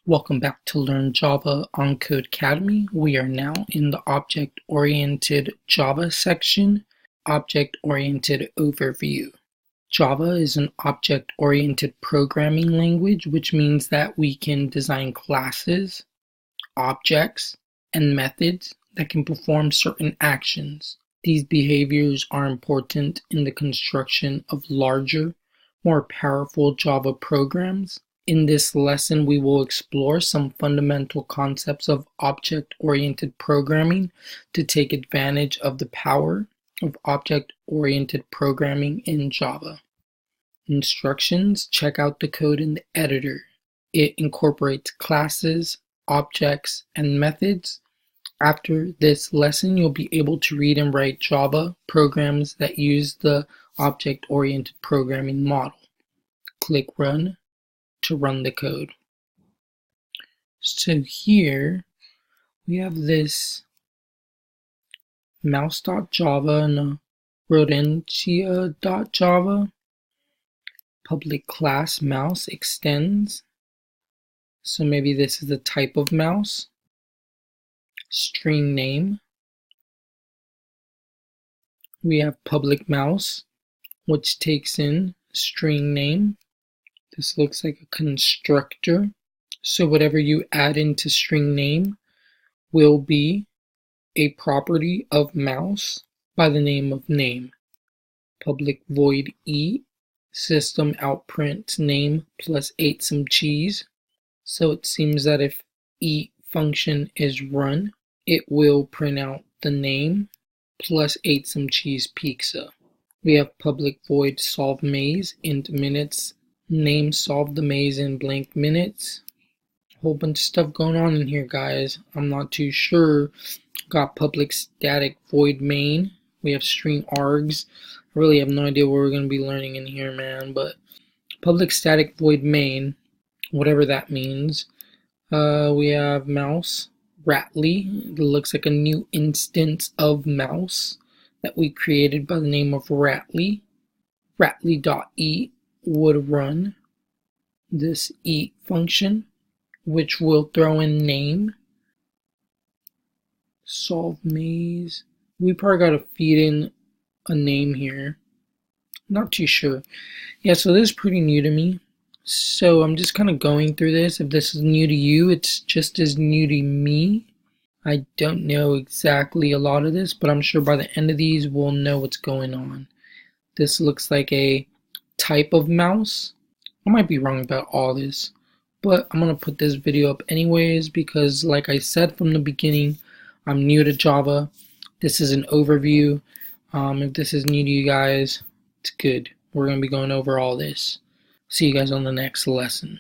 Welcome back to Learn Java on Codecademy. We are now in the Object-Oriented Java section, Object-Oriented Overview. Java is an object-oriented programming language, which means that we can design classes, objects, and methods that can perform certain actions. These behaviors are important in the construction of larger, more powerful Java programs. In this lesson, we will explore some fundamental concepts of object-oriented programming to take advantage of the power of object-oriented programming in Java. Instructions: check out the code in the editor. It incorporates classes, objects, and methods. After this lesson, you'll be able to read and write Java programs that use the object-oriented programming model. Click Run to run the code. So here we have this mouse.java and a rodentia.java. Public class mouse extends. So maybe this is the type of mouse. String name. We have public mouse, which takes in string name. This looks like a constructor. So whatever you add into string name will be a property of mouse by the name of name. Public void e, system out prints name plus ate some cheese. So it seems that if eat function is run, it will print out the name plus ate some cheese pizza. We have public void solve maze int minutes. Name solve the maze in blank minutes. Whole bunch of stuff going on in here, guys. I'm not too sure. Got public static void main. We have string args. I really have no idea what we're going to be learning in here, man. But public static void main, whatever that means. We have mouse Rattly. It looks like a new instance of mouse that we created by the name of Rattly. Rattly.eat would run this eat function, which will throw in name. Solve maze. We probably got to feed in a name here. Not too sure. Yeah, so this is pretty new to me. So I'm just kind of going through this. If this is new to you, it's just as new to me. I don't know exactly a lot of this, but I'm sure by the end of these, we'll know what's going on. This looks like a type of mouse. I might be wrong about all this, but I'm going to put this video up anyways because, like I said from the beginning, I'm new to Java. This is an overview. If this is new to you guys, it's good. We're going to be going over all this. See you guys on the next lesson.